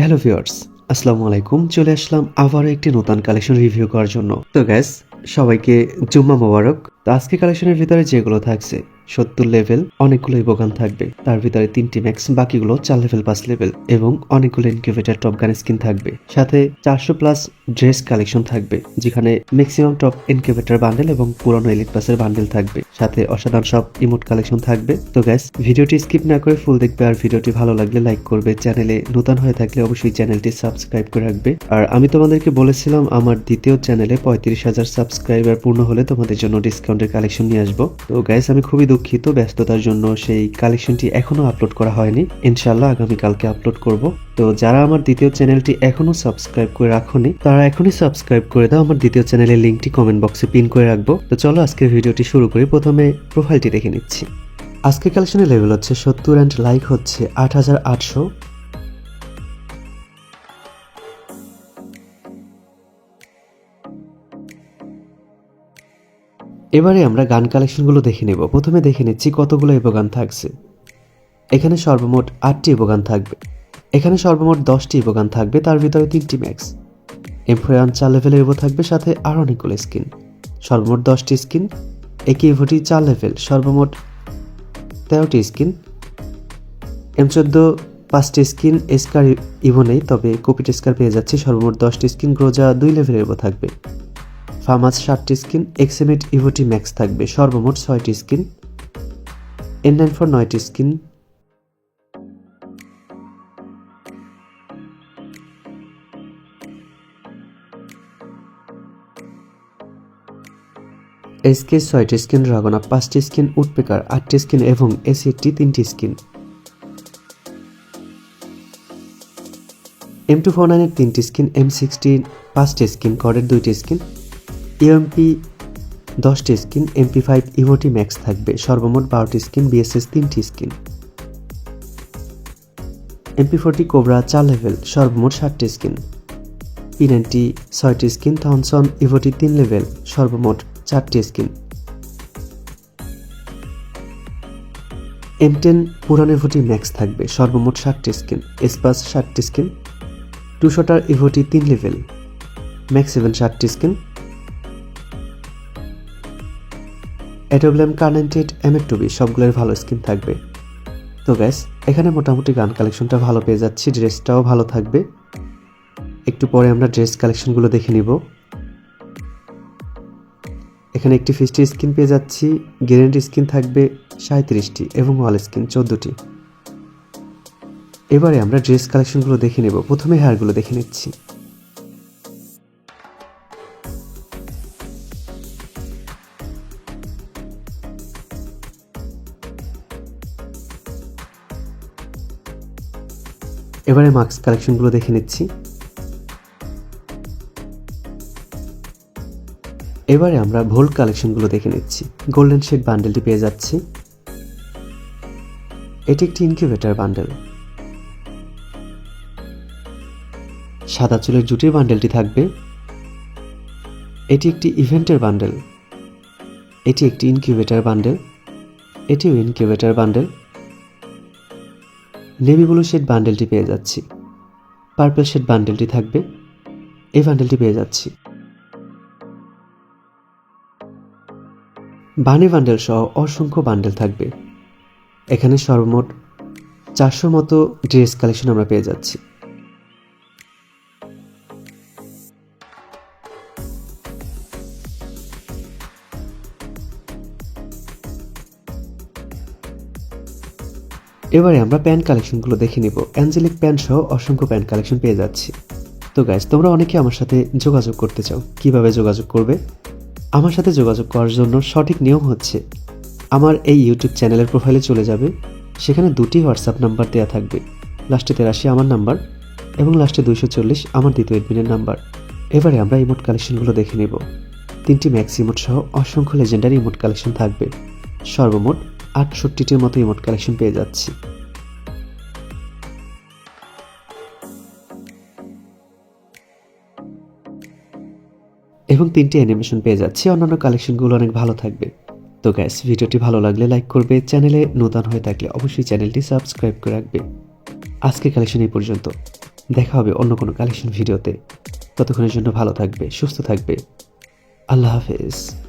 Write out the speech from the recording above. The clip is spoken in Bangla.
হ্যালো ভিউয়ার্স, আসসালামু আলাইকুম। চলে আসলাম আবারও একটি নতুন কালেকশন রিভিউ করার জন্য। তো গাইস, সবাইকে জুম্মা মোবারক। তো আজকে কালেকশনের ভিতরে যেগুলো থাকছে 70 লেভেল অনেকগুলো ইবোগান থাকবে, তার ভিতরে 3টি ম্যাক্স, বাকিগুলো 4 লেভেল 5 লেভেল এবং অনেকগুলো ইনকিউবেটর টপ গান স্কিন থাকবে। সাথে 400 প্লাস ড্রেস কালেকশন থাকবে, যেখানে ম্যাক্সিমাম টপ ইনকিউবেটর বান্ডেল এবং পুরনো এলিট পাসের বান্ডেল থাকবে। সাথে অসাধারণ সব ইমোট কালেকশন থাকবে। তো গাইস, ভিডিওটি স্কিপ না করে ফুল দেখবে, আর ভিডিওটি ভালো লাগলে লাইক করবে। চ্যানেলে নতুন হয়ে থাকলে অবশ্যই চ্যানেলটি সাবস্ক্রাইব করে রাখবে। আর আমি তোমাদেরকে বলেছিলাম আমার দ্বিতীয় চ্যানেলে 35,000 সাবস্ক্রাইবার পূর্ণ হলে তোমাদের জন্য ডিসকাউন্টের কালেকশন নিয়ে আসবো। তো গাইস, আমি খুবই দুঃখিত, ব্যস্ততার জন্য সেই কালেকশনটি এখনো আপলোড করা হয়নি। ইনশাআল্লাহ আগামী কালকে আপলোড করব। তো যারা আমার দ্বিতীয় চ্যানেলটি এখনো সাবস্ক্রাইব করে রাখোনি, তারা এখনই সাবস্ক্রাইব করে দাও। আমার দ্বিতীয় চ্যানেলের লিংকটি কমেন্ট বক্সে পিন করে রাখবো। তো চলো আজকের ভিডিওটি শুরু করি। প্রথমে প্রোফাইলটি দেখে নিচ্ছি। আজকের কালেকশনের লেভেল হচ্ছে 70 অ্যান্ড লাইক হচ্ছে 8,800। এবারে আমরা গান কালেকশনগুলো দেখে নেব। প্রথমে দেখে নিচ্ছি কতগুলো ইবোগান থাকছে। এখানে সর্বমোট 8টি ইবোগান থাকবে। এখানে সর্বমোট 10টি ইবোগান থাকবে, তার ভিতরে 3টি ম্যাক্স। এমফোয়ান 4 লেভেলের ইভো থাকবে, সাথে আরও অনেকগুলো স্কিন। সর্বমোট 10টি স্কিন। একই ইভোটি 4 লেভেল, সর্বমোট 13টি স্কিন। M14 5টি স্কিন। এসকার ইভো নেই, তবে কপিট এসকার পেয়ে যাচ্ছি। সর্বমোট 10টি স্কিন। গ্রোজা 2 লেভেলের ইভো থাকবে। ফার্মাস 7টি স্কিন। এক্সএমিট ইভোটি ম্যাক্স থাকবে, সর্বমোট 6টি স্কিন। N94 9টি স্কিন। এসকে 6টি স্কিন। ড্রাগনা 5টি স্কিন। উডপেকার 8টি স্কিন এবং এসিটি 3টি স্কিন। M249 এর 3টি স্কিন। M16 5টি স্কিন। কডের 2টি স্কিন। ইউএমপি 10টি স্কিন। MP5 ইভোটি ম্যাক্স থাকবে, সর্বমোট 12টি স্কিন। বিএসএস 3টি স্কিন। MP40 কোবরা 4 লেভেল, সর্বমোট 7টি স্কিন। P90 6টি স্কিন। থমসন ইভোটি 3 লেভেল, সর্বমোট 4টি স্কিন। M10 পুরান ইভোটি ম্যাক্স থাকবে, সর্বমোট 7টি স্কিন। এসপাস 7টি স্কিন। 200টার ইভোটি 3 লেভেল, ম্যাক্স 7টি স্কিন। এডোব্লেম কার্নেন্টেড M2B সবগুলোর ভালো স্কিন থাকবে। তো গ্যাস, এখানে মোটামুটি গান কালেকশনটা ভালো পেয়ে যাচ্ছি। ড্রেসটাও ভালো থাকবে। একটু পরে আমরা ড্রেস কালেকশনগুলো দেখে নিব। এখানে একটি ফিস্টি স্কিন পেয়ে যাচ্ছি। গ্যারেন্টি স্কিন থাকবে 37টি এবং ওয়াল স্কিন 14টি। এবারে আমরা ড্রেস কালেকশনগুলো দেখে নেব। প্রথমে হেয়ারগুলো দেখে নিচ্ছি। এবারে মাস্ক কালেকশনগুলো দেখে নিচ্ছি। এবারে আমরা ভোল্ট কালেকশনগুলো দেখে নিচ্ছি। গোল্ডেন শেড বান্ডেলটি পেয়ে যাচ্ছি। এটি একটি ইনকিউবেটর বান্ডেল। সাদা চুলের জুটির বান্ডেলটি থাকবে। এটি একটি ইভেন্টের বান্ডেল। এটি একটি ইনকিউবেটর বান্ডেল। এটিও incubator bundle. Navy blue shade বান্ডেলটি পেয়ে যাচ্ছি। পার্পল শেড বান্ডেলটি থাকবে। এই বান্ডেলটি পেয়ে যাচ্ছি। বানি বান্ডেল সহ অসংখ্য বান্ডেল থাকবে। এখানে সর্বমোট 400 মতো ড্রেস কালেকশন আমরা পেয়ে যাচ্ছি। এবারে আমরা প্যান্ট কালেকশনগুলো দেখে নিব। অ্যাঞ্জেলিক প্যান্ট সহ অসংখ্য প্যান্ট কালেকশন পেয়ে যাচ্ছি। তো গাইস, তোমরা অনেকে আমার সাথে যোগাযোগ করতে চাও। কিভাবে যোগাযোগ করবে? আমার সাথে যোগাযোগ করার জন্য সঠিক নিয়ম হচ্ছে, আমার এই ইউটিউব চ্যানেলের প্রোফাইলে চলে যাবে। সেখানে 2টি হোয়াটসঅ্যাপ নাম্বার দেওয়া থাকবে। লাস্টে 83 আমার নাম্বার এবং লাস্টে 240 আমার দ্বিতীয় এডমিনের নাম্বার। এবারে আমরা ইমোট কালেকশনগুলো দেখে নেব। 3টি ম্যাক্স ইমোট সহ অসংখ্য লেজেন্ডারি ইমোট কালেকশন থাকবে। সর্বমোট 68টির মতো ইমোট কালেকশন পেয়ে যাচ্ছি। এবং 3টি অ্যানিমেশন পেয়ে যাচ্ছি। অন্যান্য কালেকশনগুলো অনেক ভালো থাকবে। তো গাইস, ভিডিওটি ভালো লাগলে লাইক করবে। চ্যানেলে নতুন হয়ে থাকলে অবশ্যই চ্যানেলটি সাবস্ক্রাইব করে রাখবে। আজকের কালেকশন এই পর্যন্ত। দেখা হবে অন্য কোনো কালেকশন ভিডিওতে। ততক্ষণের জন্য ভালো থাকবে, সুস্থ থাকবে। আল্লাহ হাফেজ।